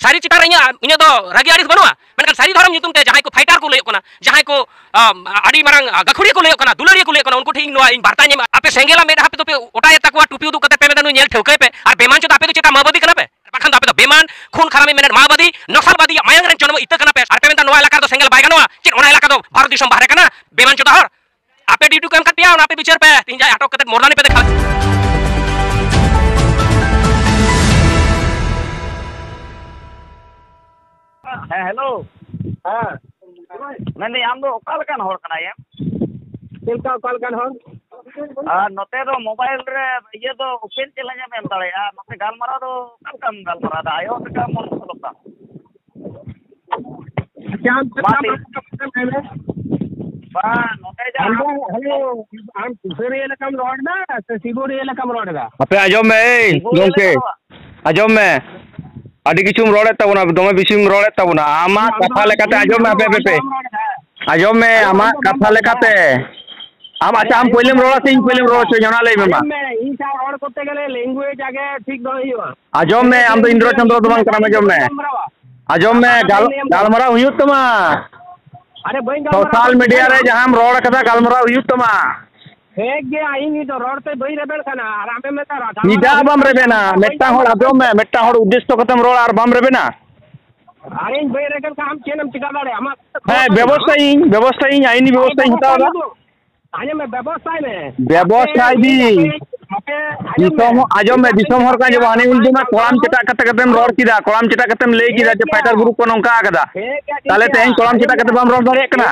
सारी चितार इन रागी आड़िस बनवा मेनखान सारी धर्म नितुम ते जहां को फाइटर को लयक जहां को आड़ी मारंग गखुड़ी को लयक दुलारिया को लयक उनको ठिक बार्ता आपे सेंगेला मेडा पे तो पे ओटाय तकवा टुपी उदु कते पे मेदा नेल ठेवके पे और बेमान चो आपे तो चेता माबादी कना पे बाखान तो आपे तो बेमान खून खरामी मेने माबादी नक्सलबादी मायांग रेन चनम इत्ते कना पे और पे मेदा नवा इलाका तो सेंगेल बाय गनवा चेत ओना इलाका तो भारत दिसम बाहरे कना बेमान चो हर आपे ड्यूटी को एम कत पिया आपे बिचार पे तीन जाय अटक कते मोरदानी पे देखा हेलो हाँ मैं आम दो ओकालकान हर कना ये चलका ओकालकान हर नोते दो मोबाइल रे ये तो ओपन चैलेंज में एम दाड़े नोते गालमारा दो ओकालकान गालमारा दा आयो का मन सलता क्या बा नोते जा हेलो आम सुसरी इलाकाम रोड ना से सिगुड़ी इलाकाम रोड दा अपे आजम में गोंके आजम में आदि किछुम रोड़े तबना दमे बिसिम रोड़े तबना आमा कथा लेकाते आजम में पे आजम में आमा कथा लेकाते आम अच्छा आम पहलेम रोड़ा से पहलेम रोड़ा से जना ले मेमा इन सा और करते गेले लैंग्वेज आगे ठीक दो हियो आजम में आम तो इंद्र चंद्र दमन करा आजम में गालमरा हुयुत तमा अरे बई सोशल मीडिया रे जहां हम रोड़ कथा गालमरा हुयुत तमा हेग गे आईनी तो रोड ते बई रेबेल कना आरामे में ता राधा निदा बम रेबेना मेट्टा होड़ आजम में मेट्टा होड़ उद्देश्य कतम रोड़ और बम रेबेना अरे बई रेकल का हम केनम चिका दाड़े हम है व्यवस्था ही आईनी व्यवस्था ही हतावा आने में व्यवस्था भी दिसम आजम में दिसम हर का जब आने उल्दे में कोलाम चिटा कते कतेम रोड किदा कोलाम चिटा कतेम ले किदा जे फाइटर ग्रुप को नंका आकदा ताले तेन कोलाम चिटा कते बम रोड दाड़े कना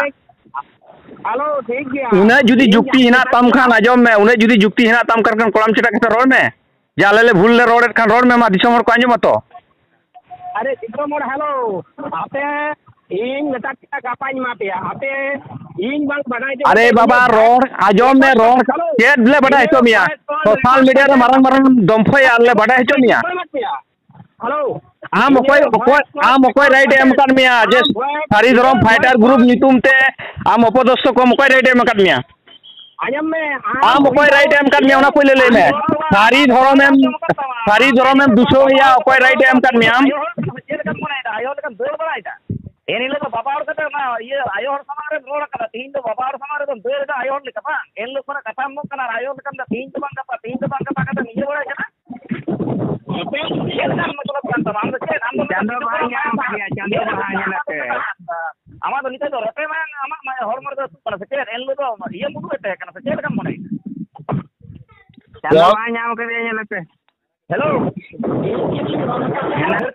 हेलो ठीक गया उन्हें जुदी जुक्ति हिना तम खान आजम में उन्हें जुदी जुक्ति हिना तम करकन कोलाम चिटा कते रोड में जाले ले भूल ले रोड खान रोड में मा दिसम हर को आंजम तो अरे दिसम हर हेलो आपे इन मेटा का गापाई मा पे आपे इन बांग बनाई दे अरे बाबा रोड आजम में रोड चेट ले बड़ा हेचो मिया सोशल मीडिया रे मारंग दमफय आले बड़ा हेचो मिया हेलो आम ओकोय राइट एम कान मिया जे सारी धरम फाइटर ग्रुप नितुम ते आम अपदस्थ को ओकोय राइट एम कान मिया आजम में आम ओकोय राइट एम कान मिया ओना पहिले ले में सारी धरम में 200 या ओकोय राइट एम कान मिया आयो लकन दौड़ बड़ाइदा एनिले तो बाबा और कते ना ये आयो हर समारे रोड करा तीन तो बाबा और समारे तो दौड़ का आयो ले कपा एन लोग पर कथा मो कना आयो लकन दा तीन तो बंग कपा कते निजे बड़ा कना ये काम मतलब kan tamam de चंद्र भाई लते आमा तो निते तो रटे में आमा हरमर तो पर से एन लोग तो ये मुदु ते कना से चेक मने चंद्र भाई नाम के लते हेलो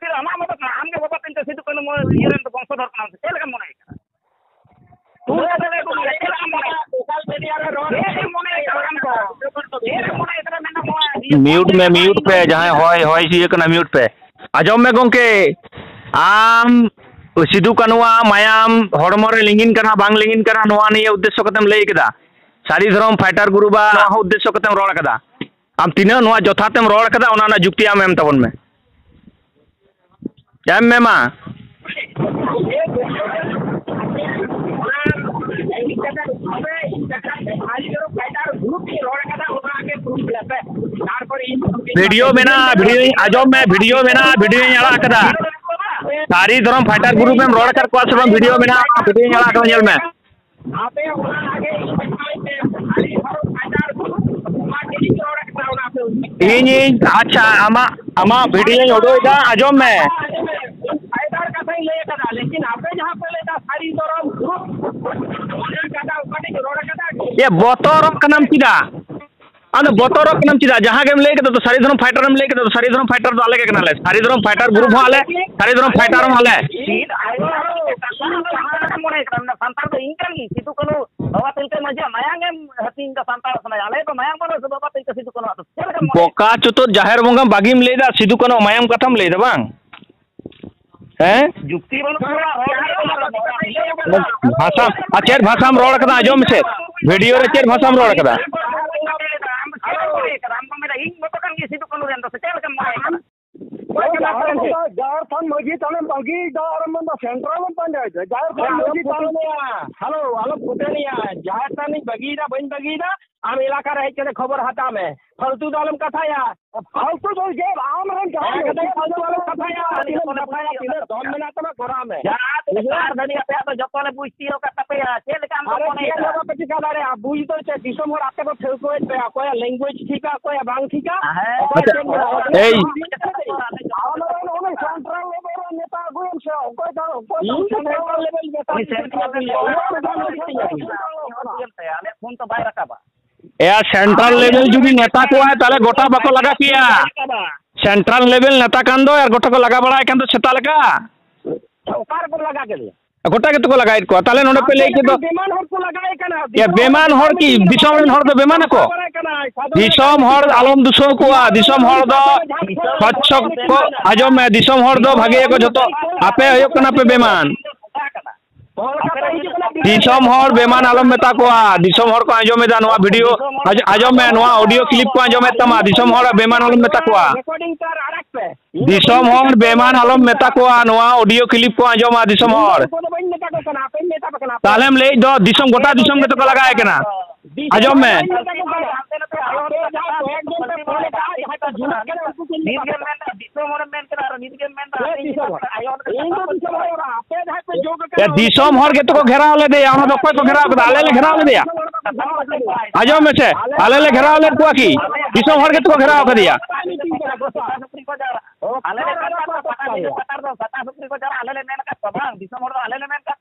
फिर आमा मत आम के बाबा तिन सिद्धू कन मो ये तो वंशधर कना से चेक मने तू ले को चेक मने सोशल मीडिया रे रोड ये मने काम को ये मने इतना मैंने म्यूट पे जहां होय सी कना म्यूट पे आजम में गोंके आम सिद्धू कानुआ मायाम हड़मो रे लिंगिन कना बांग लिंगिन कना नोआ निये उद्देश्य कतेम लई केदा सारी धर्म फाइटर गुरुबा नोआ उद्देश्य कतेम रोड कदा आम तीना नोआ जथातेम रोड कदा ओना ना जुक्ति आम एम तबन में एम में मा वीडियो में ना वीडियो आजम में वीडियो में ना वीडियो यड़ा कदा सारी धर्म फाइटर ग्रुप में रोड कर क्वास वीडियो में ना वीडियो यड़ा कदा जेल में इन अच्छा आमा वीडियो ओडोदा आजम में फाइटर का सही ले कदा लेकिन आपे जहां पे लेता सारी धर्म ग्रुप कदा उकटी रोड कदा ये बोतोर कनम चिदा अन बोतोर कनम चिदा जहां गेम ले के तो सारी धर्म फाइटर हम ले के तो सारी धर्म फाइटर तो आले के कनाले सारी धर्म फाइटर ग्रुप आले सारी धर्म फाइटर हम आले मोने करना संतार तो इंकन की सितु कनो बाबा तिलके मजे मायांगे हतीन का संतार सना आले तो मायांग बनो से बाबा तिलके सितु कनो तो बोका चतो जाहिर बंगा बागीम लेदा सितु कनो मायांग कथम लेदा बांग हैं जुक्ति बनो भाषा चेर भाषा में रोड कदा आजम से वीडियो रे चेर भाषा में रोड कदा जारखंड मजी तने बगी दारम सेंट्रल में पंचायत जारखंड मजी तने हेलो हेलो पुतेनिया जारखंड बगीदा बन बगीदा आम इलाका रहे के खबर हटा में फालतू दालम कथाया फालतू जो जे आम रन के फालतू दालम कथाया तिने दम में ना तब गोरा में जहां तार धनी पे तो जपले बुझती हो का तपया चेल काम अरे को नहीं ये लोग पे का रे आप बुझ तो छे दिसम और आपके को फेको पे कोई लैंग्वेज ठीक है कोई बांग ठीक है ए सेंट्रल लेवल नेता गोम से कोई सेंट्रल लेवल नेता फोन तो बाय रखा या सेंट्रल लेवल जुदी नेता को है ताले गोटा बाको लगा किया सेंट्रल लेवल नेता कान दो यार गोटा को लगा बड़ा कान दो सेता लगा ओकार को लगा के गोटा के तो लगाई को ताले नोडे पे लेके दो बेमान हर को लगाए कना या बेमान हर की दिसम रेन हर दो बेमान को दिसम हर आलम दुसो को दिसम हर दो स्वच्छ को आजम में दिसम हर दो भागे को जतो आपे हयो कना पे बेमान दिसम हर बेमान आलम मेता को दिसम हर को आजम में नवा वीडियो आजम में नवा ऑडियो क्लिप को आजम में तमा दिसम हर बेमान आलम मेता को रिकॉर्डिंग कर अड़क पे दिसम हर बेमान आलम मेता को नवा ऑडियो क्लिप को आजम दिसम हर तालेम ले दो दिसम गोटा दिसम के तो लगाए कना आजम में दिसम हर के तो घेराव ले दे हम तो कोई को घेराव कर आले ले घेराव ले दिया आजम में से आले ले घेराव ले को की दिसम हर के तो घेराव कर दिया आले ले पटार दो सता सुप्री को जरा आले ले मेन का बांग दिसम हर आले ले मेन का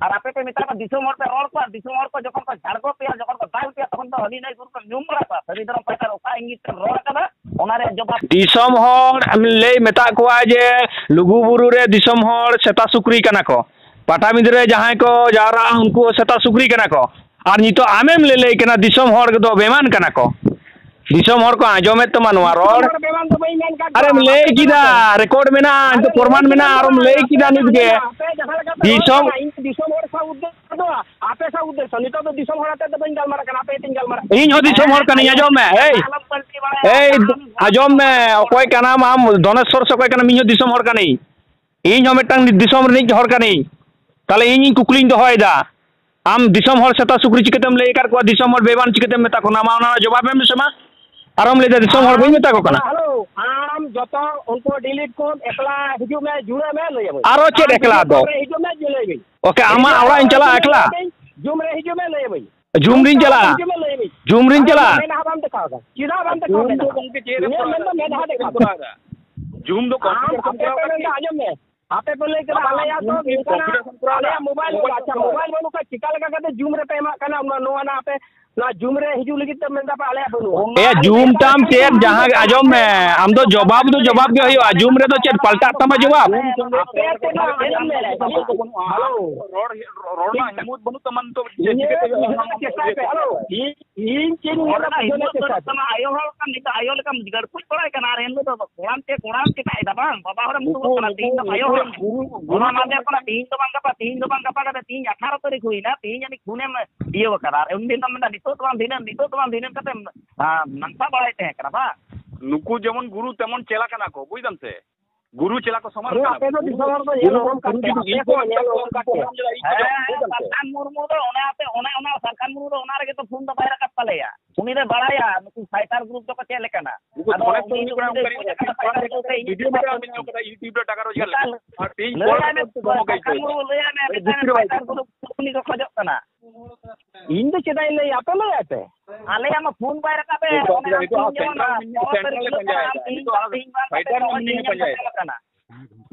और आपे पे मिता का दिसम हर पे रोड को दिसम हर को जखन को झाड़गो पे जखन को दाल पे तखन तो हली नहीं गुर को नुमरा पा सरिदर पटार ओका इंगित रोड का ओनारे जवाब दिसम हर हम ले मेता को जे लुगु बुरु रे दिसम हर सेता सुक्री कना को पाटाबिंद रे जहां को जारा उनको सेता सुक्री कना को और नितो आमेम ले कना दिसम हर दो बेमान कना को दिसम हर को आजमे तो मानवा रोड अरे ले कीदा रिकॉर्ड में ना तो प्रमाण में ना आरम ले कीदा नित के दिसम हर सा उद्देश्य दो आपे सा उद्देश्य नितो तो दिसम हर ते बन गाल मारा कना पे तीन गाल मारा इन हो दिसम हर कनी आजम में ए आजम में कोई का नाम हम धनेश्वर से कोई का नाम इन हो दिसम हर कनी इन हो मिटंग दिसम रे हर कनी ताले इन कुकलिंग दो होयदा आम दिसम हर सेता सुक्री चिकतेम ले कर को दिसम हर बेबान चिकतेम मेता को नामा ना जवाब में सेमा आराम ले दिसम हर मेता को कना हेलो आम जतो उनको डिलीट को एकला हिजु में जुड़े में ले आरो चेक एकला दो हिजु में जुड़े गई ओके आमा आवड़ा इन चला एकला जुम रे हिजु में ले भाई जूम रिंग चला जूम रिंग चला मैंने हम दिखाओगा सीधा हम दिखाओगे तो उनके चेहरे पर मैंने हां दिखाऊंगा जूम दो कंप्यूटर आजम में आपे बोले कि आले या तो आले मोबाइल अच्छा मोबाइल बनु का टिका लगा के जूम रे पे कना नो ना आपे ना जूम रे हिजु लगी तो मेंदा पे आले बनु ए जूम टाम चेक जहां आजम में हम तो जवाब के होयो जूम रे तो चेक पलटा तमा जवाब हेलो रोड ना हिमूत बनु तमन तो हेलो इन चीज तमा आयो हल का निका आयो लका गड़ कुछ पड़ाय कना रे तो कोड़ाम के कायदा बांग बाबा हर मुतु कना तीन तो आयो गुरु माने अपना तीन तो बांग का 3 18 तारीख हुई ना 3 यानी खुने में दियो करा उन दिन तो मैं नितो तो दिन कते नंसा बढ़ाते हैं करा नुकु जेमन गुरु तेमन चेला कना को बुझदम से गुरु चेला को समान कना पे तो दिसमर तो ये हम करते हैं सरकार मुर्मू तो ओना सरकार मुर्मू तो ओना रे तो फोन तो बाहर कट पलेया उनी रे बड़ाया नुकु फाइटर ग्रुप तो चेले कना वीडियो में आमिन करा यूट्यूब रे टाका रोजगार और तीन उनी को खजो कना इन तो चेदाई ले आपे ले आते आले हम फोन बाहर का पे फाइटर में नहीं पंजाय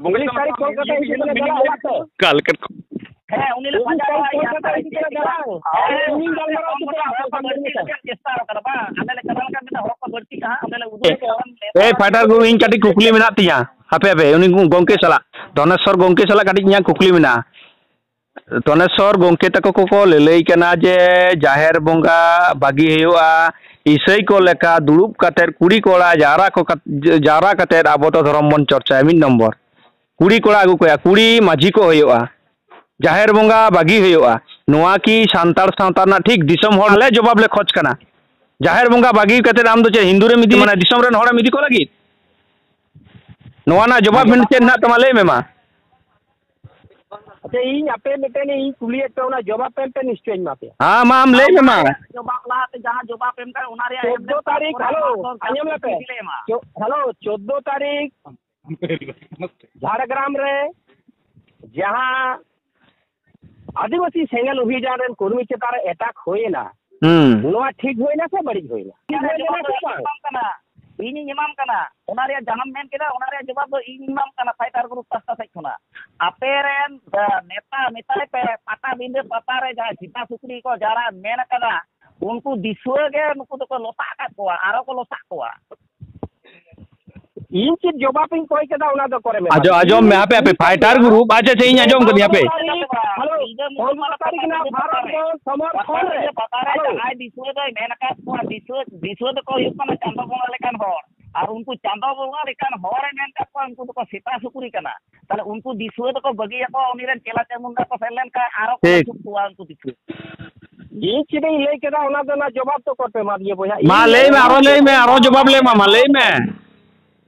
बुंगली तारीख कोलकाता कल है उन्हें ए फाइटर को इन काटी कुकली मेना तिया हापे हापे उनी गोंके सला धनेश्वर गोंके सला काटी nya कुकली मेना धनेश्वर गोंके तको को लई कना जे जाहेर बोंगा बागी हेयुआ इसई को लेका दुड़ुब कातेर कुड़ी कोड़ा जारा कातेर आबो तो धर्म बन चर्चा मिन नंबर कुड़ी कोड़ा आगु कोया कुड़ी माझी को हेयुआ जाहेर बोंगा बागी हेयुआ नोआ की सांतार सावता ना ठीक दिसम हर ले जवाब ले खोज कना जाहेर बोंगा बागी कातेर आम दो चे हिंदू रे मिदी माने दिसम रेन हर मिदी को लगी नोआ ना जवाब मिन चे ना तमा ले मेमा अच्छा इन आपे मिटे ने इन कुलिए पे उना जवाब पे निश्चय मा पे हाँ मा हम ले में मा जवाब लाते जहां जवाब एम का उना रे 14 तारीख हेलो आयम पे हेलो 14 तारीख झारग्राम रे जहां आदिवासी सेंगल अभियान कर्मी चेतार अटैक होइना ठीक होइना से बड़ी होइना ᱤᱧᱤᱧ ᱮᱢᱟᱢ ᱠᱟᱱᱟ ᱚᱱᱟ ᱨᱮᱭᱟᱜ ᱡᱟᱦᱟᱸᱢ ᱢᱮᱱ ᱠᱮᱫᱟ ᱚᱱᱟ ᱨᱮᱭᱟᱜ ᱡᱚᱵᱟᱵ ᱫᱚ ᱤᱧ ᱮᱢᱟᱢ ᱠᱟᱱᱟ ᱯᱷᱟᱭᱴᱟᱨ ᱜᱨᱩᱯ ᱯᱟᱥᱴᱟ ᱥᱮᱫ ᱠᱷᱚᱱᱟᱜ ᱟᱯᱮ ᱨᱮᱱ ᱱᱮᱛᱟ ᱢᱮᱛᱟᱭ ᱯᱮ ᱯᱟᱴᱟᱵᱤᱸᱫᱟᱹ ᱯᱟᱛᱟ ᱨᱮ ᱡᱟᱦᱟᱸ ᱥᱤᱛᱟ ᱥᱩᱠᱨᱤ ᱠᱚ ᱡᱟরা ᱢᱮᱱ ᱟᱠᱟᱫᱟ उनको दिसुए गे नुकु दो को लोसा का कोआ आरो को लोसा कोआ इन चीज जवाब इन कोई कदा उना दो करे में आजो मैं यहाँ पे फाइटर ग्रुप अच्छा चाहिए आजो कर यहाँ पे हेलो कौन वाला तारीख ना भारत को समर्थन रे पता रे आई दिसुए दो मेन का कोआ दिसुए दो को युकना चांदो बोंगा लेकान होर और उनको चांदो बोंगा लेकान होर मेन का कोआ उनको तो सीता सुकुरी कना ताले उनको दिसुए दो को बगिया को उनीरन चेला चमुंडा को सेलेन का आरो को सुकुआ उनको दिसुए ये चीजें ले के ना तो ना जवाब तो करते मार ये बोया मां ले में आरो जवाब ले मां ले में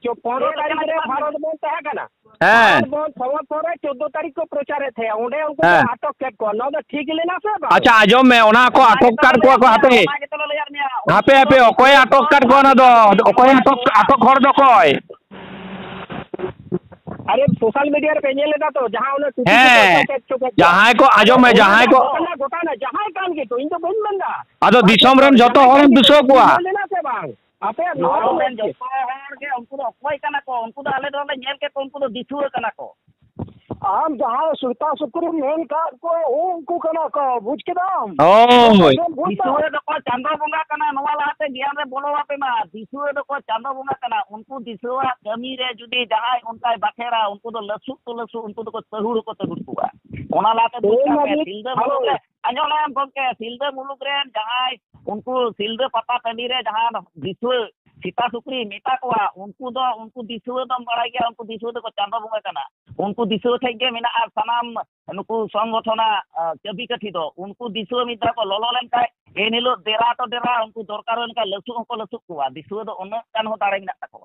जो 15 तारीख रे भारत बंद तय कना हां बंद संवत रे 14 तारीख को प्रचार थे ओंडे उनको अटक के को न ठीक लेना से अच्छा आजो में ओना को अटक कर को हाते हापे ओकोय अटक कर को ना दो ओकोय अटक हर दो कोय अरे सोशल मीडिया पे नेले दा तो जहां उन्हें जहां को आजो में जहां को गोटा ना जहां कान के तो इन तो बन बंदा आदो दिसम रेन जतो हरम दुसो कोआ लेना से बांग आपे नो रेन जतो हर के उनको तो अखवाई कना को उनको तो आले दोले नेल के उनको तो दिसुए कना को आम जहां सुरता सुकुर मेन का को उनको कना को बुझ के दाम ओ दिसुए दो को चांदो बोंगा कना नवाला हाते ज्ञान रे बोलो वापे मा दिसुए दो को चांदो बोंगा कना उनको दिसुआ कमी रे जुदी जहां उनका बखेरा उनको तो लसु उनको तो तहुड़ को तहुड़ ओना लाते सिलदे मुलुक रे अंजोलाम गोके सिलदे मुलुक रे जहां उनको सिलदे पता टंडी रे जहां दिसुए सीता सुक्री मेता को उनको दिसुए दम बड़ा गया उनको दिसुए को चांदो बोंगा कना उनको दिसुए थे के मेना सनाम नुकु संगठना चबी कथी दो उनको दिसुए मित्रा को लोलो लेन का एनिलो डेरा तो डेरा उनको दरकार उनका लसु को लसु को दिसुए दो उन कान हो तारे मिना को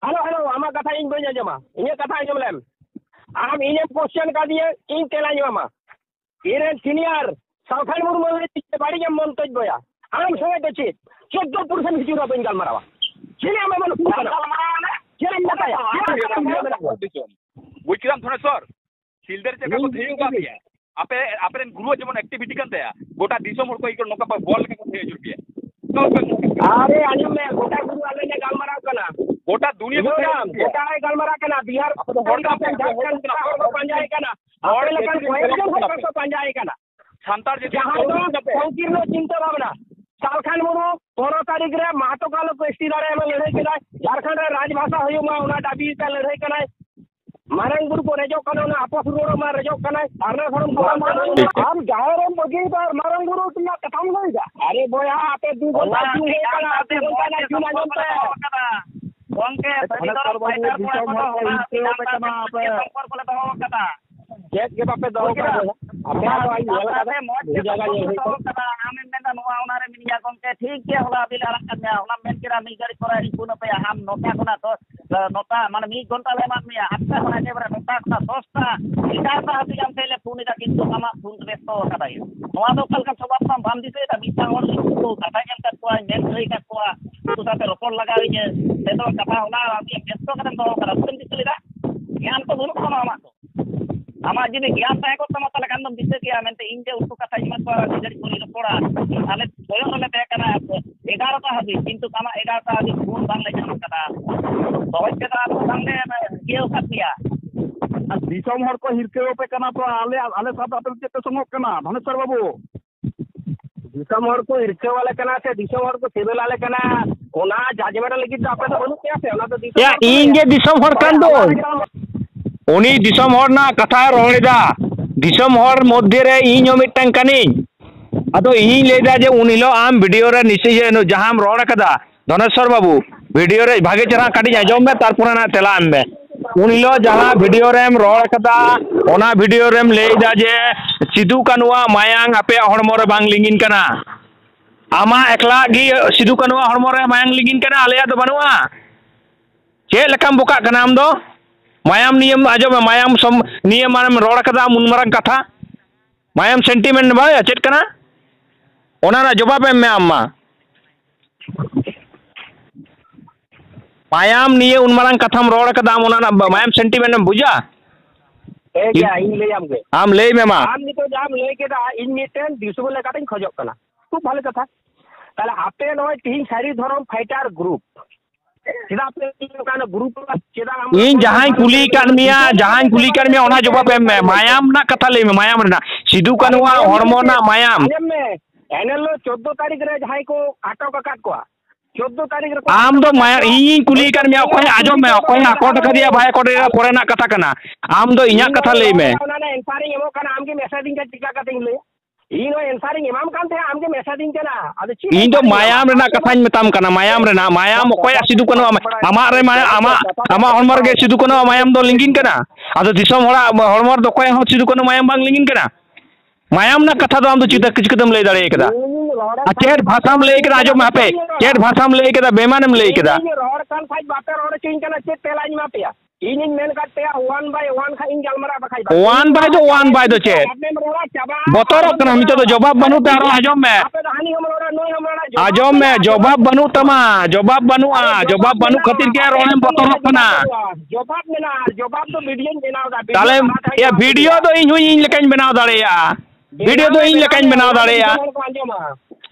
हेलो आमा कथा इन बन जमा इन कथा जम लेम आम इन क्वेश्चन का दिए इन तेला जमा इरे सीनियर साउथन मुरमु बाड़ी के मंतज बोया आम संगे दछि 14% हिजुरा बन गल मारावा चले हम मन मारावा चले बताया बुझिराम थनेश्वर सिलदर जगह को थेयु का दिया आपे गुरु जेमन एक्टिविटी kan तया गोटा दिसम हर को इको नोका पर बॉल के थेयु जुर दिया अरे आजम में गोटा गुरु वाले ने गल मारा कना गोटा दुनिया को गोटा गल मारा कना बिहार को पंजाई कना और लेकिन कोई को पंजाई कना संतार जे संकीर्ण चिंता भावना सालखान मुरु 15 तारीख रे महतो कालो को स्टीरारे में लड़ाई के झारखंड रे राजभाषा होयो मा उना दाबी का लड़ाई कना मारंगुर को रेजो कना ना आपस रोड में रेजो कना आरना फरम को हम गायरम बगी पर मारंगुर तुम कथम नहीं जा अरे बोया आपे दू घंटा क्यों है कना आपे घंटा ना क्यों ना जानते गोंके सरिदर फाइटर को संपर्क को दो कना चेक के बापे दो का आपे आई वाला का जगह ये कना आमें मेंदा नोआ उनारे मिनिया गोंके ठीक के होला बिला रखना होला मेन केरा मी गाड़ी कोरा इकुनो पे हम नोटा कोना तो नोटा माने मी घंटा ले मात मिया आत्ता कोना के बरा नोटा कोना 10टा 11टा हाथी जाम थेले पुनी दा किंतु आमा फुल बेस्तो कदाई नोआ दो कल का सबब मा बाम दिसे दा मिटा और तो कथा केम का कोआ मेन लई का कोआ तो साथे रोकड़ लगावी ने ते तो कथा होला आमी बेस्तो कदम तो करा तुम दिसलिदा ज्ञान तो बोलो कोना आमा आमा जी में ज्ञान ताहे को तमतला कांदम दिसे किया मेनते इनजे उनको कथा इमत पर गाड़ी कोनी रोकड़ा आले सोयो ले पे कना 11टा हाथी किंतु कामा 11टा हाथी फोन बांग ले जाम कदा बहुत के दा बांग ले केउ खातिया दिसम हर को हिरके पे कना तो आले सब आपन के संग कना धनेश्वर बाबू दिसम हर को हिरके वाले कना से दिसम हर को सिविल वाले कना ओना जजमेंट लगी तो आपे तो बनु क्या से ओना तो दिसम या इंगे दिसम हर कान दो उनी दिसम हर ना कथा रोड़ेदा दिसम हर मध्य रे इño मिटन कनी अदो इन लेदा जे उनिलो आम वीडियो रे निश्चय जहां रोड़ कदा धनेश्वर बाबू वीडियो रे भागे चरा काटी आजम में तारपुरा ना तेला एम में उनिलो जहां वीडियो रेम रोड़ कदा ओना वीडियो रेम लेदा जे सिदु कानुआ मायांग आपे हड़मो रे बांग लिंगिन कना आमा एकला गी सिदु कानुआ हड़मो रे मायांग लिंगिन कना आलेया तो बनुआ चे लकम बुका कना आम दो मायाम नियम आजम मायाम सम नियम माने रोड कदा मुनमरंग कथा मायाम सेंटिमेंट बा चेक कना ओना ना जवाब एम में आमा मायाम निये उनमरंग कथाम रोड कदा ओना ना मायाम सेंटिमेंट में बुझा क्या इन ले आम के आम ले में मा आम नितो जाम ले के दा इन मिटेन दिसुबल लेकाटिन खजक कना खूब भालो कथा ताले आपे नय तीन सारी धरम फाइटर ग्रुप सीधा आपे कान ग्रुप चेदा इन जहां कुली कान मिया जहां कुली कान मिया ओना जवाब एम में मायाम ना कथा ले में मायाम ना सिदु कानुआ हरमो ना मायाम में एनएलओ 14 तारीख रे जहां को आटक काट को 14 तारीख रे आम दो माया इन कुली कान मिया कोई आजम में कोई आकोट करिया भाई कोट कोरे ना कथा कना आम दो इया कथा ले में ओना ना एनसारिंग एमो कान आम के मेसेजिंग का टिका काटिंग ले इन एनसारिंग इमाम कान थे आम के मेसेजिंग केना अद इन दो मायाम रे ना कथाñ metam kana मायाम रे ना मायाम कोई सिदु कानु आमा रे आमा हरमर के सिदु कानु मायाम दो लिंगिन कना आदो दिसम होड़ा हरमर दो कोई हो सिदु कानु मायाम बांग लिंगिन कना मायाम ना कथा दो आम दो चिता किचकदम ले दाड़े केदा चेट भाषाम ले केदा आजो मापे चेट भाषाम ले केदा बेमानम ले केदा रोड कान फाइट बाते रोड चिन कना चेट तेलाज मापया इन मेन काटे 1 बाय 1 खा इन गलमरा बखाई 1 बाय दो चेट बतोर कना मितो तो जवाब बनु तारो आजम में आपे हानि हम रोड नय हम आजम में जवाब बनु तमा जवाब बनु खातिर के रोने बतोर कना जवाब में ना जवाब तो वीडियो बनाओ दा ताले ये वीडियो तो इन हुई इन लेकिन बनाओ दाड़ेया वीडियो तो इन लेकिन बनाओ दाड़ेया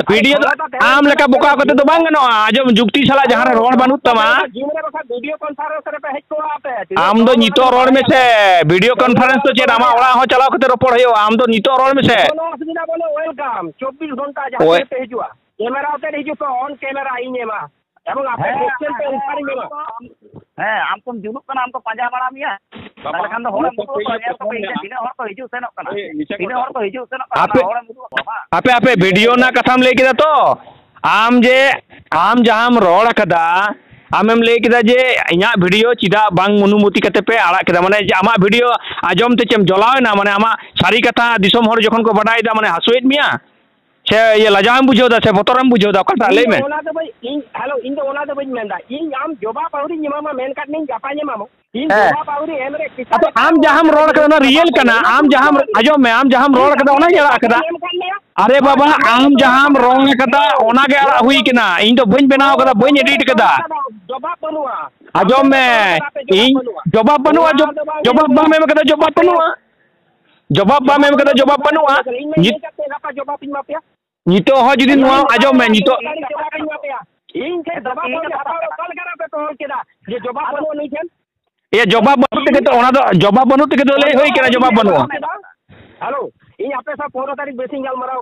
वीडियो तो आम लेका बुका कते तो बांग नो आजम जुक्ति साला जहां रोड बनु तमा जिमरे बखा वीडियो कॉन्फ्रेंस रे पे हेज को आपे आम दो नितो रोड में से वीडियो कॉन्फ्रेंस तो चेत आमा ओड़ा हो चलाओ कते रोपड़ होयो आम दो नितो रोड में से कोनो असुविधा बोले वेलकम 24 घंटा जहां पे हिजुआ कैमरा उते हिजु तो ऑन कैमरा इनेमा एवं आपे एक्शन पे इंसारी में आम तुम जुलुक कना आम तो पंजा बड़ा मिया ताले खान दो होरे मुदु तो या तो तीन हर तो हिजु सेनो कना तीन हर तो हिजु सेनो कना होरे मुदु आपे वीडियो ना कथाम ले केदा तो आम जहां रोड कदा आमेम ले केदा जे इया वीडियो चिदा बांग अनुमति कते पे आड़ा केदा माने जे आमा वीडियो आजम ते चेम जलाव ना माने आमा सारी कथा दिसम हर जखन को बडाई दा माने हसुएत मिया छे ये लजाम बुझो दा छे बोतरम बुझो दा कटा ले में ओना तो भाई इन हेलो इन तो ओना तो भाई मेंदा इन आम जोबा पाउरी निमामा मेन काट नहीं जापा निमामा इन जोबा पाउरी एमरे किसा तो आम जहां रोड कदा रियल कना आम जहां आजम में आम जहां रोड कदा ओना जड़ा कदा अरे बाबा आम जहां रोड कदा ओना के आड़ा हुई किना इन तो बन बनाओ कदा बन एडिट कदा जोबा बनुआ आजम में इन जवाब बनुआ जवाब बा में कदा जवाब बनुआ जवाब बा में कदा जवाब बनुआ जवाब इन मापिया नितो हो जुदी नुआ आजम में नितो इन के जवाब कल करा पे तो केदा ये जवाब बनुआ नहीं छन ये जवाब बनु ते तो ओना दो जवाब बनु ते तो ले होई केना जवाब बनुआ हेलो इन आपे सा 15 तारीख बेसिंग गलमराव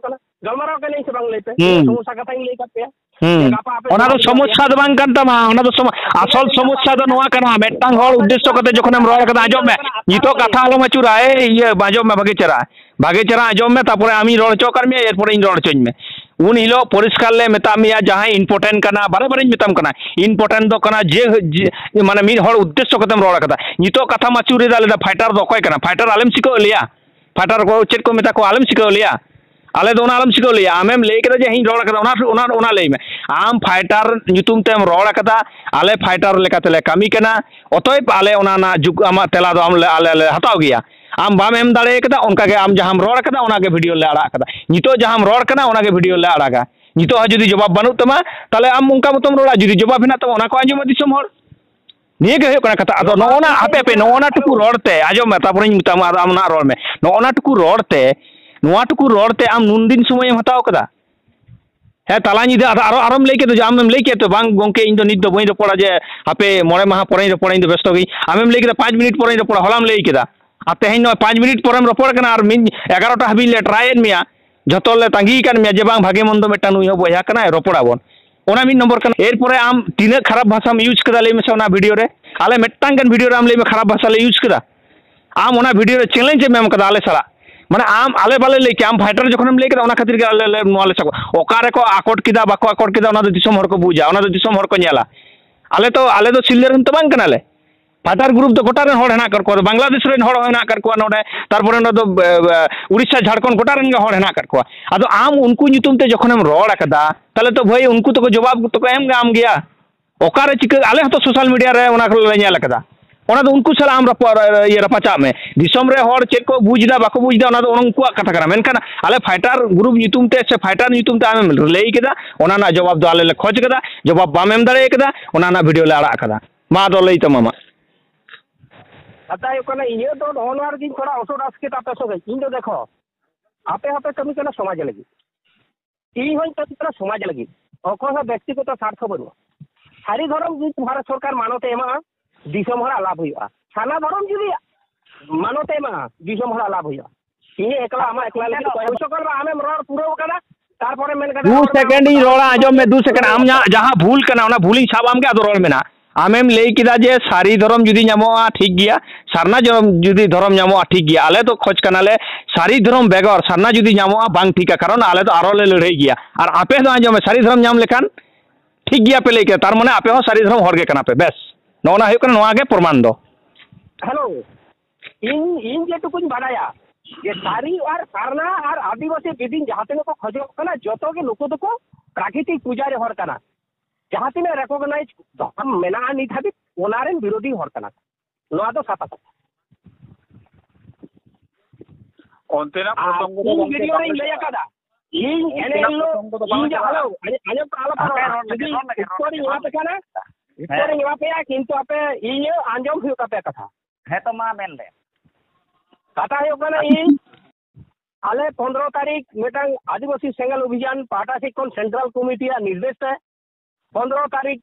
के नहीं से बांग लेते समस्या कथा इन ले करते ओना दो समस्या दो बांग कांता मा ओना दो असल समस्या दो नुआ कना मेटांग हर उद्देश्य कते जखनम रोड कदा आजम में नितो कथा आलो में चुराए ये आजम में भागे चरा आजम में तापरे आमी रोड चोकर में एरपर इन रोड चोñ में उन हिलो परिष्कार ले मेता मिया जहां इंपोर्टेंट कना बारे बारे मेताम कना इंपोर्टेंट दो कना जे माने मी हर उद्देश्य कतम रोड कदा नितो कथा मा चुरी दाले फाइटर दो कोई कना फाइटर आलम सिको लिया फाइटर को चेक को मेता को आलम सिको लिया आले दो आलम सिको लिया आमेम ले के जे हिं रोड कदा ओना ले में आम फाइटर नितुम तेम रोड कदा आले फाइटर लेका तेले कमी कना अतय आले ओना ना जुग आमा तेला दो आले हताव गया आम बाम एम दाड़े कदा उनका के आम जहां रोड कदा ओना के वीडियो ले आड़ा कदा नितो जहां रोड कना ओना के वीडियो ले आड़ागा नितो ह जुदी जवाब बनु तमा ताले आम उनका मतम रोड़ा जुदी जवाब हिना तमा ओना को आंजम दिसम हर निये के होय कथा अदो नोना आपे नोना टुकु रोडते आजम में तापरे मुतम आम ना रोड में नोना टुकु रोडते आम नुन दिन समय हताव कदा हे ताला निदा आरम ले के तो आमेम ले के तो बांग गोंके इन दो निद दो बई रोपड़ा जे आपे मोरे माह परे रोपड़ा इन दो व्यस्त गई आमेम ले के 5 मिनट परे रोपड़ा हलाम ले केदा आ तेहन 5 मिनट परम रोपड़ कना और 11टा हबी ले ट्रायल मिया जतो ले तांगी कान मिया जे बांग भागे मन दो मेटा नुई हो बया कना रोपड़ा बोन ओना मिन नंबर कना एर परे आम तीना खराब भाषा में यूज कदा ले में सोना वीडियो रे आले मेटांग गन वीडियो रे आम ले में खराब भाषा ले यूज कदा आम ओना वीडियो रे चैलेंज में कदा आले साला माने आम आले बाले ले के आम फाइटर जखनम ले कदा ओना खातिर के आले नोले सको ओकारे को आकोट किदा बाको आकोट किदा ओना दो दिसम हर को बुझा ओना दो दिसम हर को नेला आले तो सिल्लेरन तो बांग कना ले फाइटर ग्रुप तो गोटा रेन हर हेना कर को बांग्लादेश रेन हर हेना कर को नोडे तारपरे नो दो उड़ीसा झारखंड गोटा रेन हर हेना कर को आदो आम उनको नितुम ते जखनम रोड कदा ताले तो भाई उनको तो जवाब तो एम गाम गया ओकारे चिक आले तो सोशल मीडिया रे ओना को ले नेला कदा ओना दो उनको सला आम ये रपाचा में दिसम रे हर चेक को बुझदा बाको बुझदा ओना दो उनको कथा करा मेनखान आले फाइटर ग्रुप ᱧᱩᱛᱩᱢ ᱛᱮ से फाइटर ᱧᱩᱛᱩᱢ ᱛᱮ आम लई केदा ओना ना जवाब दो आले ले खोज केदा जवाब बाम एम दाड़े केदा ओना ना वीडियो ले आड़ा केदा मा दो लई तमा मा कथा यो कना ये तो होनवार दिन थोड़ा असोडास के तापे सो गई इन दो देखो आपे आपे कमी कना समाज लगी ई होई तो तरा समाज लगी अखो व्यक्तिगत स्वार्थ बनु सारी धर्म जी भारत सरकार मानते एमा दिसम हरा लाभ हुआ साना धर्म जी मानते एमा दिसम हरा लाभ हुआ ये एकला आमा एकला लगी कोई सकल आमे रोड पूरा कना तारपरे मेन कना 2 सेकंड ही रोड़ा आजम में 2 सेकंड आम जहां भूल कना ओना भूल ही छाब आम के आदो रोल मेना आमेम लई किदा जे सारी धर्म जुदी ᱧᱟᱢᱚᱜᱼᱟ ठीक गया सारना जुदी धर्म ᱧᱟᱢᱚᱜᱼᱟ ठीक गया आले तो खोज कनाले सारी धर्म बेगर सारना जुदी ᱧᱟᱢᱚᱜᱼᱟ बांग ठीका कारण आले तो आरो ले लड़ाई गया और आपे तो आजम सारी धर्म ᱧᱟᱢ लेखान ठीक गया पे लेके तार माने आपे हो सारी धर्म हर गे कना पे बेस नोना हुई कना नोआ गे प्रमाण दो हेलो इन जे टुकुन बाडाया ये सारी और सारना और आदिवासी विदिन जहाते को खोजो कना जतो के लोको तो को प्राकृतिक पूजा रे हर कना जहाँ तीन रेकगनाइज धर्म मेना नित हाबि ओनारेन विरोधी हर कना नोआ दो साता ओंतेना प्रसंग दो वीडियो रे लय कादा इन एने लो इन जा हेलो आने आला जदी स्टोरी यहाँ पे कना स्टोरी यहाँ पे किंतु आपे इन आंजम हुई कापे कथा है तो मा मेन ले कथा हुई कना इन आले 15 तारीख मेटांग आदिवासी सेंगल अभियान पाटा से कोन सेंट्रल कमिटी या निर्देश है 15 तारीख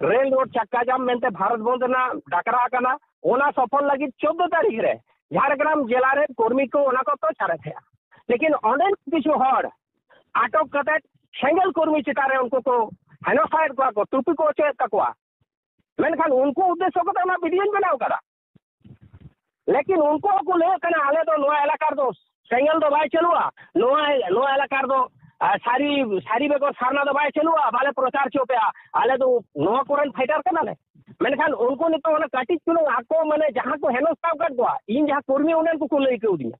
रेल रोड चक्का जाम मेनते भारत बंद ना डाकरा कना ओना सफल लगी 14 तारीख रे झारग्राम जिला रे कर्मी को ओना को तो चारे थे लेकिन ऑनलाइन किछु हड़ आटक कते सेंगल कर्मी चितारे उनको को हेनोसाइड को टुपी को चे तकवा मेनखान उनको उद्देश्य को तो ना वीडियो बनाओ करा लेकिन उनको को ले कना आले तो नोआ इलाकार दो सेंगल दो भाई चलुआ नोआ इलाकार दो सारी सारी बेको सारना दो भाई चलुआ बाले प्रचार चोपे आले तो नोआ कोरन फाइटर कना ले मेनखान उनको ने तो काटी चुनो आको माने जहां को हेनोस्ताव कर दो इन जहां कर्मी उन्हें को ले के उदिया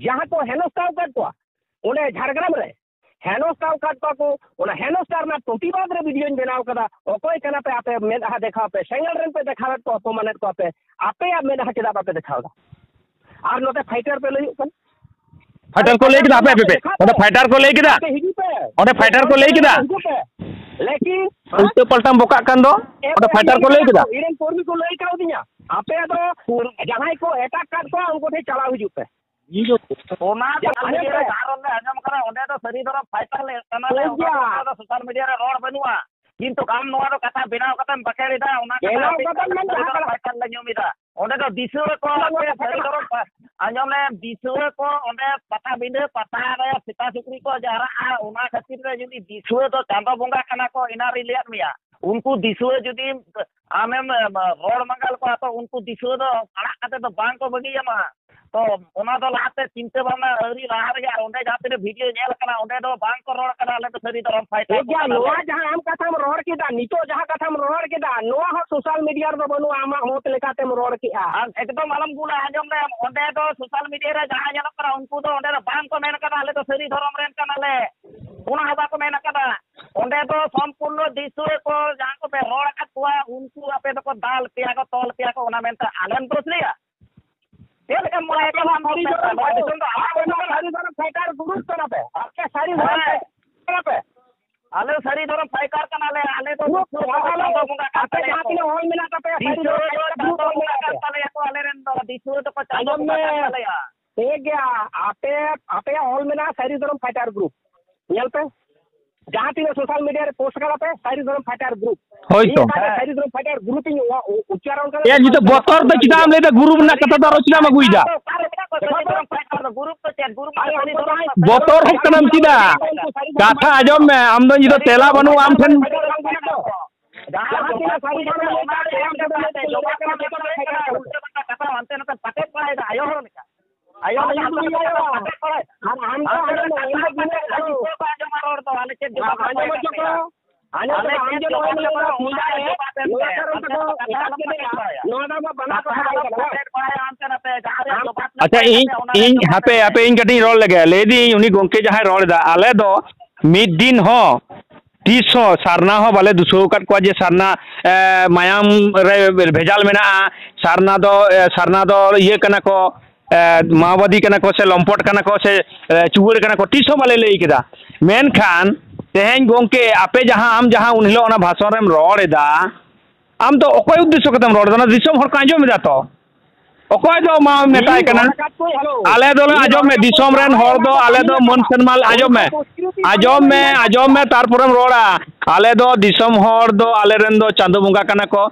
जहां को हेनोस्ताव कर दो उन्हें झारग्राम रे हेनोस्ताव काटवा को ओना हेनोस्तार ना प्रतिवाद रे वीडियो बनाव कदा ओकोय कना पे आपे मेधा देखा पे सेंगल रेन पे देखा तो अपमानित को आपे आप मेधा केदा पे देखावदा और नोते फाइटर पे लई फाइटर को लेके आपे पे ओने फाइटर को लेके दा ओने फाइटर को लेके दा लेकिन उल्टे पलटम बोका कान दो ओने फाइटर को लेके दा इरेन कर्मी को लई काउ दिया आपे तो जहां को अटैक काट को उनको ठे चला हुई जुपे ये जो ओना कारण ले आजम करा ओंडे तो सरी धरम फाइटर ले कना ले तो सोशल मीडिया रे रोड बनुआ किंतु काम नोआ तो कथा बिनाव कतम बकेरिदा ओना कथा फाइटर ले न्यूमिदा ओंडे तो दिसुर को सरी धरम आजम ले दिसुर को ओंडे पता बिंदे पता रे सीता सुकरी को जहरा ओना खातिर रे जदी दिसुर तो चांदो बोंगा कना को इना रिलियत मिया उनको दिसुर जदी आमेम रोड मंगल को तो उनको दिसुर तो अड़ा कते तो बांग को बगी जमा तो ओना तो लाते चिंता भावना अरी रहा रे ओंडे जाते वीडियो नेल कना ओंडे तो बांग को रोड कना ले तो सरी धरम फाइटर क्या नोआ जहां हम कथा हम रोड केदा नितो जहां कथा हम रोड केदा नोआ हो सोशल मीडिया रे बनु आमा होत लेकाते हम रोड के एकदम आलम गुला आजम ले ओंडे तो सोशल मीडिया रे जहां जन करा उनको तो ओंडे बांग को मेन कना ले तो सरी धरम रेन कना ले ओना हबा को मेन कना ओंडे तो संपूर्ण दिसुए को जहां को पे रोड कतवा उनको आपे तो दाल पिया को तोल पिया को ओना मेन आलम दोसलिया ये लेकिन मोला के हम फाइटर ग्रुप कना पे आपके सारी कना पे आले सारी धरम फाइटर कना ले आले तो आपे जहां के होल मिला का पे सारी तो आले रेन तो दिसुए तो चालो में एक गया आपे होल मिला सारी धरम फाइटर ग्रुप नेल पे जहां तीन सोशल मीडिया रे पोस्ट करा पे सारी धरम फाइटर ग्रुप होय तो सारी धरम फाइटर ग्रुप इन उच्चारण कर ए जी तो बतर तो चिदाम ले ग्रुप ना कथा दरो चिदाम गुइदा ग्रुप तो चेक ग्रुप बतर हकनम चिदा कथा आजम में आम दो जी तो तेला बनू आम ठन जहां तीन सारी धरम कथा अंते न पटे पड़े आयो हो आयो हम तो आले चेक अच्छा इन हापे हापे इन कटी रोड लगे लेदी उनी गोंके जहां रोड दा आले दो मिड दिन हो तीस सारना हो बाले दुसो काट को जे सारना मायाम रे भेजाल मेना सारना दो ये कना को माओवादी कना को से लंपट कना को से चुवर कना को तीस बाले ले केदा मेन खान तेहें गोंके आपे जहां आम जहां उन हिलो ओना भाषण रेम रोड एदा आम तो अकोय उद्देश्य कतम रोड ना दिसम हर कांजो में जातो अकोय दो मा नेताय कना आले दो आजम में दिसम रेन हर दो आले दो मन सन्माल आजम में तारपुरम रोड़ा आले दो दिसम हर दो आले रेन दो चांदो बंगा कना को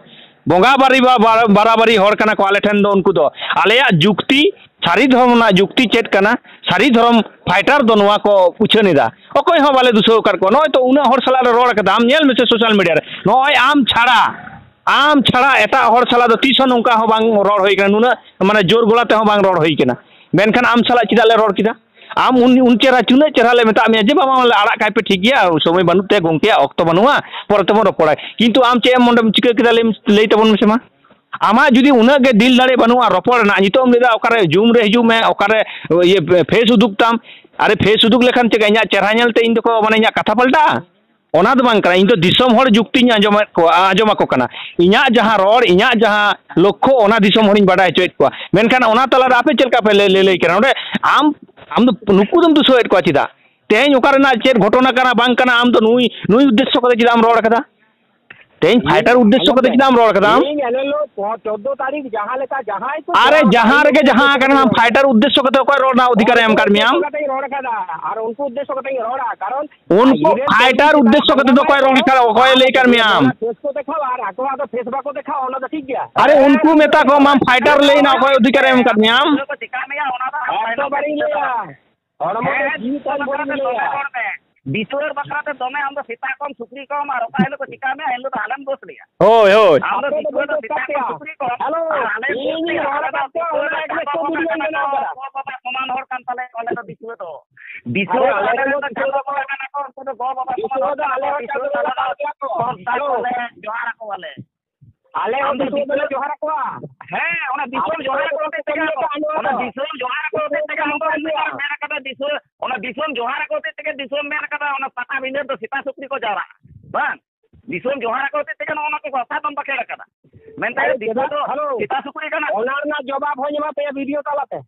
बंगा बारी बराबरी हर कना को आले ठेन दो उनको दो आले जुक्ति सारी धर्म ना जुक्ति चेत कना सारी धर्म फाइटर दो नवा को पूछनेदा अकोय हो बाले दुसो कर को नय तो उना हर सला रोड कदा आम नेल में से सोशल मीडिया रे नय आम छाड़ा एटा हर सला दो तीस नौका हो बांग रोड होई कना नुना माने जोर गोलाते हो बांग रोड होई कना मेनखान आम सला चिदा ले रोड किदा आम उन चेहरा चुने चेहरा ले मेता मे जे बाबा आड़ा काय पे ठीक गया समय बनुते गोंके अक्तो बनुआ परते मो रपड़ा किंतु आम चे मंडम चिका किदा ले तबन मेसेमा आमा जुदी उना के दिल दाड़े बनुआ रपड़ ना नितोम लेदा ओकारे जूम रे हिजू में ओकारे ये फेस उदुकताम अरे फेस उदुक लेखान चे इना चेहरा नेलते इन को माने इना कथा पलटा ओना दो बांग करा इन तो दिसम हर जुक्ति आंजमा को कना इना जहां रोड इना जहां लक्ष्य ओना दिसम हरिन बाडा चोइत को मेनखान ओना तला आपे चलका पे ले करा ओडे आम दो नुकु दम दुसोइत को चिदा तेहें ओकारे ना चेत घटना कना बांग कना आम तो नुई उद्देश्य को चिदा आम रोड कदा तेहें फाइटर उद्देश्य को चिदा आम रोड कदा 14 तारीख जहां लेका जहां अरे जहां रे जहां कना फाइटर उद्देश्य को कोई रोड ना अधिकार एम कर मियाम रोड कदा और उनको उद्देश्य को रोडा कारण उनको फाइटर उद्देश्य को तो कोई रोड कर कोई लेकर मियाम फेस को देखो और आको तो फेसबुक को देखो ओना तो ठीक गया अरे उनको मेता को माम फाइटर ले ना कोई अधिकार एम कर मियाम तो बड़ी ले और मैं जी तन बड़ी ले बिसोर बकराते दमे हम तो सीता कम सुकरी कम और ओका हेलो को टिका में हेलो तो आलम दोस लिया ओय हम तो बिसोर तो सीता कम सुकरी कम हेलो ये वाला बात तो एक तो वीडियो में ना बाबा समान और कान तले कले तो बिसोर आले तो चलो बोला ना को तो बाबा समान तो आले बिसोर तला जोहारा को वाले आले हम तो जोहारा को है ओना बिसोर जोहारा को ते ओना बिसोर जोहारा को ते हम तो मेरा कदा बिसोर ओना दिसोम जोहारा को ते दिसोम मेन कदा ओना पता बिने तो सीता सुकरी को जारा बां दिसोम जोहारा को ते ओना को गसा तम पकेड़ कदा मेनता दिसो तो सीता सुकरी कना ओना ना जवाब हो जमा पे वीडियो तालाते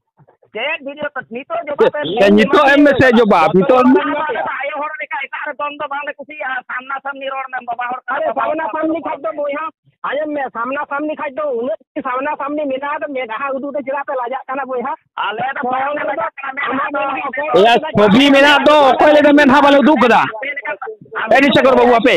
चेक वीडियो तो नितो जवाब पे नितो एम में से जवाब नितो आयो हर लेका इतार दंद बांगे कुसी सामना सामनी रोड में बाबा हर अरे सामना सामनी खाद दो बोया आयम में सामना सामनी खाद दो उन सामना सामनी मेना तो मेघा उदू ते चिरा पे लाजा काना बोया आले तो सामने लगा काना या छवि मेना तो कोई ले मेन हा बाले उदू कदा एडी से कर बाबू आपे